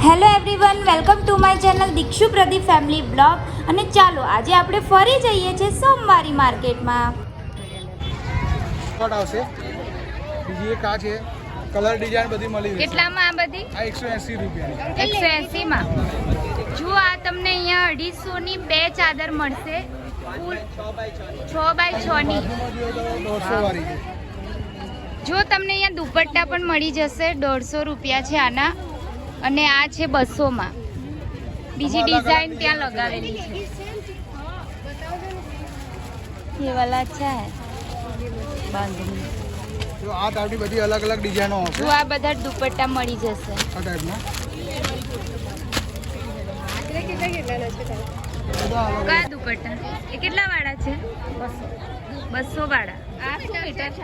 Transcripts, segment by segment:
Hello everyone, welcome to my channel Dikshu Pradeep family blog. અને ચાલો આજે આપણે ફરી જઈએ છીએ સોમવારી માર્કેટમાં. આવશે બીજી એક આ છે કલર ડિઝાઇન બધી મળી જશે. કેટલામાં આ બધી? આ 180 રૂપિયા. 180 માં. જો આ તમને અહીંયા 250 ની બે ચાદર મળશે, ફૂલ 6x6 ની. 150 વાળી છે. જો તમને અહીંયા દુપટ્ટા પણ મળી જશે, 150 રૂપિયા છે આના. અને આ છે 200 માં. બીજી ડિઝાઇન ત્યાં લગાવેલી છે. ये वाला अच्छा है बांधनी. જો આ ટાઈપની બધી અલગ અલગ ડિઝાઇનો આવશે. જો આ બધા દુપટ્ટા મળી જશે આ ટાઈપના કયા દુપટ્ટા? એ કેટલા વાળા છે? 200 વાળા.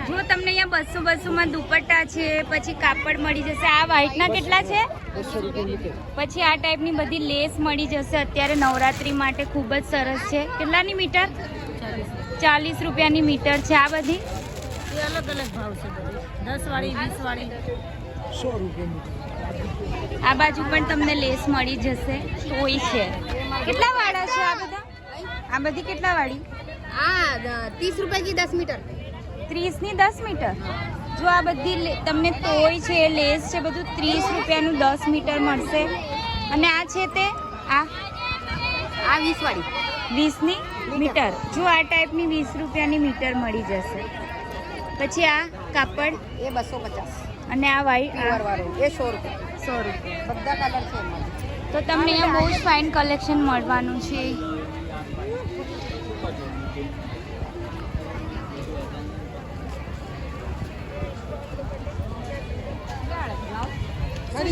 જો તમને અહીંયા 200 માં દુપટ્ટા છે, પછી કાપડ મળી જશે. આ વ્હાઈટના કેટલા છે? 200 રૂપિયા. પછી આ ટાઈપની બધી લેસ મળી જશે. અત્યારે નવરાત્રી માટે ખૂબ જ સરસ છે. કેટલાની મીટર? 40 રૂપિયાની મીટર છે. આ બધી અલગ અલગ ભાવ છે. 10 વાળી 20 વાળી 100 રૂપિયા. આ બાજુ પણ તમને લેસ મળી જશે. ટોય છે. કેટલા વાળા છે આ બધા? આ બધી કેટલા વાળી? 30 रुपए की 10 मीटर. 30 ની 10 મીટર. જો આ બધી તમને ટોય છે, લેસ છે, બધું 30 રૂપિયાનું 10 મીટર મળશે. અને આ છે તે આ 20 वाली 20 ની મીટર. જો આ ટાઈપની 20 રૂપિયાની મીટર મળી જશે. પછી આ કાપડ ये 250 અને આ વાઈટ प्योर वालों ये 100 रुपए 100 રૂપિયા. બધા कलर છે એમાં. તો તમને અહીંયા બહુ જ ફાઇન કલેક્શન મળવાનું છે.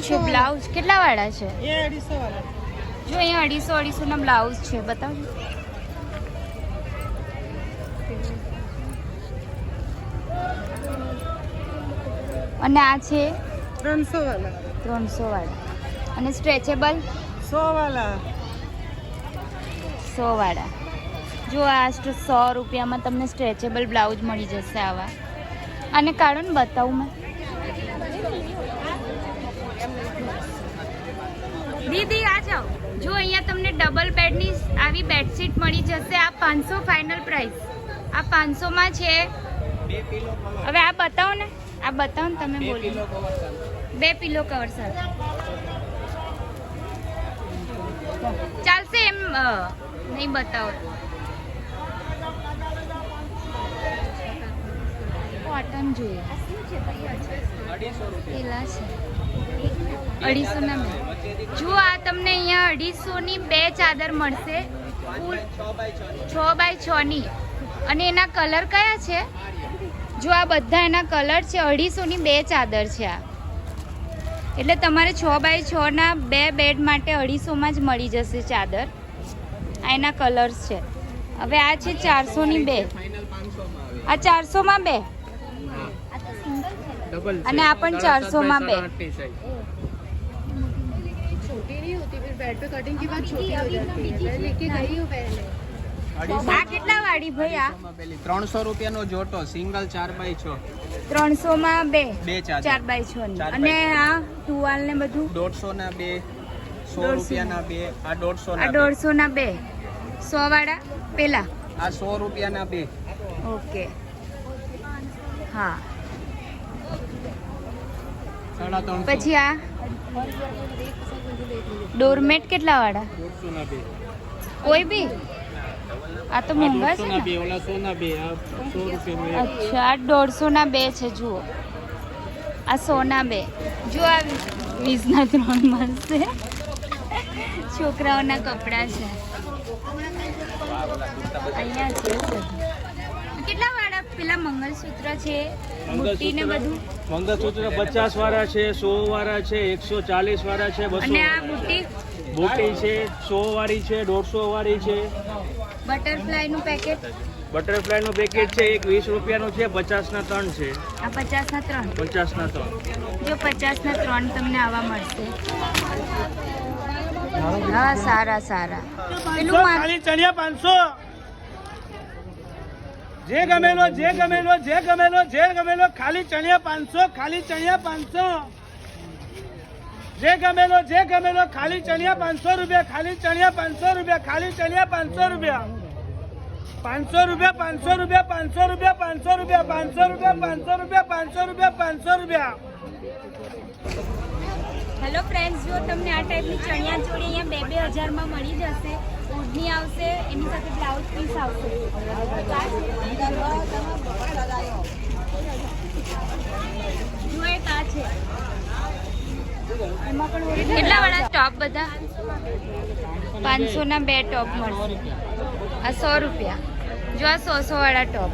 છે બ્લાઉઝ કેટલા વાળા છે? ये 250 वाला જો અહીંયા 250 ના બ્લાઉઝ છે, બતાવો. અને આ છે 300 वाला 300 વાળા. અને સ્ટ્રેચેબલ 100 वाला 100 વાળા. જો આ 100 રૂપિયામાં તમને સ્ટ્રેચેબલ બ્લાઉઝ મળી જશે આવા. અને કાઢો ને બતાવું મેં. દીદી આ જાઓ. જો અહીંયા તમને ડબલ બેડની આવી બેડશીટ મળી જશે. આ 500 ફાઇનલ પ્રાઇસ. આ 500 માં છે. હવે આ બતાવો ને, આ બતાવો ને તમે બોલો. 2 પિલો કવર સાથે ચાલશે એમ નહીં બતાવો. કોટન જોઈએ પેલા છે 250 ના બે. જો આ તમને અહીંયા 250 ની બે ચાદર મળશે, ફૂલ 6x6 ની. અને એના કલર કયા છે? જો આ બધા એના કલર છે. 250 ની બે ચાદર છે આ. એટલે તમારે 6x6 ના બે બેડ માટે 250 માં જ મળી જશે ચાદર. આ એના કલર્સ છે. હવે આ છે 400 ની બે. આ 400 માં બે. અને આ પણ 400 માં બે. छोटी नहीं होती, फिर बेड पे कटिंग के बाद छोटी हो जाती है. मैं लेके गई हूँ पहले. આ કેટલા વાળી ભાઈ? આ 300 રૂપિયાનો જોટો સિંગલ 4x6 300 માં બે બે ચાદર. 4x6 ની. 4x6. અને આ ટુવાલ ને બધું 150 ના બે 100 રૂપિયાના બે આ 150 આ ના બે 150 ના બે. 100 વાળા પેલા. આ 100 રૂપિયાના બે ઓકે હા. 350 પછી આ ડોરમેટ કેટલા વાળા? 150 ના બે કોઈ બી? આ તો મોંઘા છે 150 ના ને. બે ઓલા 100 ના બે આ 100 રૂપિયાનું એક. અચ્છા, આ 150 ના બે છે. જુઓ આ 100 ના બે. જો આ 20 ના 3 મળશે. છોકરાઓના કપડા છે અહીંયા છે. કેટલા વાળા પેલા મંગલસૂત્ર છે, બુટ્ટી ને બધું? મંગળસૂત્ર 50 વાળા છે, 100 વાળા છે, 140 વાળા છે, 200 અને આ બુટ્ટી બુટ્ટી છે, 100 વાળી છે, 150 વાળી છે. બટરફ્લાય નું પેકેટ. બટરફ્લાય નું પેકેટ છે, એક 20 રૂપિયાનું છે, 50 ના 3 છે. આ 50 ના 3. 50 ના 3. જો 50 ના 3 તમને આવા મળશે. હા સારા સારા. પેલું ખાલી ચણિયા 500. જે ગમેલો જે ગમેલો જે ગમેલો જે ગમેલો ખાલી ચણિયા 500 ખાલી ચણિયા 500. જે ગમે લો ખાલી ચણિયા 500 રૂપિયા, ખાલી ચણિયા 500 રૂપિયા, ખાલી ચણિયા 500 રૂપિયા, 500 રૂપિયા, 500 રૂપિયા, 500 રૂપિયા, 500 રૂપિયા, 500 રૂપિયા, 500 રૂપિયા, 500 રૂપિયા, 500 રૂપિયા. હેલો ફ્રેન્ડ્સ, જો તમને આ ટાઈપની ચણિયા ચોળી અહીંયા 2-2 હજારમાં મળી જશે. ઓઢણી આવશે, એની સાથે બ્લાઉઝ પીસ આવશે. જો એક આ છે, કેટલા વાળા ટોપ બધા? 500 ના 2 ટોપ મળશે. આ 100 રૂપિયા. જો આ 100 વાળા ટોપ.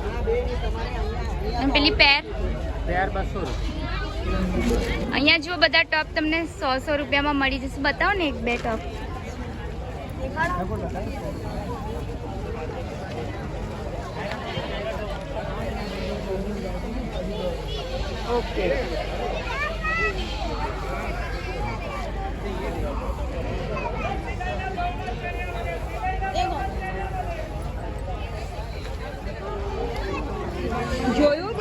અને પેલી પેર 200 અહીંયા જો બધા ટોપ તમને 100 રૂપિયામાં મળી જશે. બતાવો ને 1-2 ટોપ. ઓકે, જોયું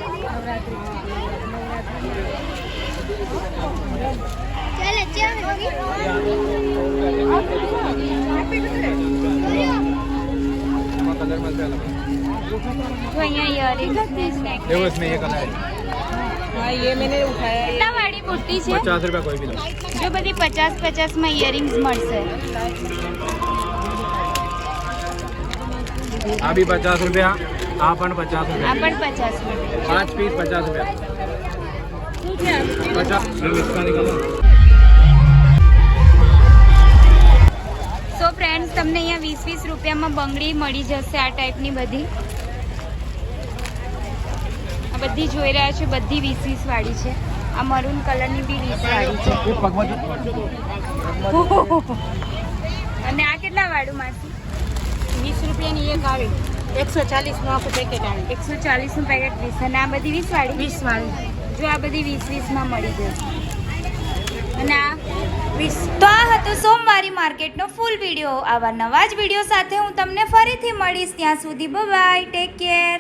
जो અહીંયા इयरिंग्स ने स्नैक देखो इसमें ये कलर है, કેટલા વાળી બુટ્ટી છે? 50 रुपया कोई भी लो. જો બધી 50 માં ઇયરિંગ્સ મળશે. આ भी 50 रुपया, આ પણ 50 આ रुपया, પણ 50 રૂપિયા. 5 पीस 50 रुपया, 50 इसका निकालो. સો ફ્રેન્ડ્સ, તમને અહીંયા 20-20 રૂપિયામાં બંગડી મળી જશે. આ ટાઈપની બધી, આ બધી જોઈ રહ્યા છો, બધી 20-20 વાળી છે. આ મરૂન કલરની બી 20 વાળી છે. અને આ કેટલા વાળું માસી? 20 રૂપિયાની એક આવે, 140 નું આખું પેકેટ આવે. 140 નું પેકેટ 20. અને આ બધી 20 વાળી? 20 વાળી. જો આ બધી 20-20 માં મળી જશે. અને આ તો આ હતો સોમવારી માર્કેટનો ફૂલ વિડીયો. આવા નવા જ વિડીયો સાથે હું તમને ફરીથી મળીશ. ત્યાં સુધી બાય, ટેક કેર.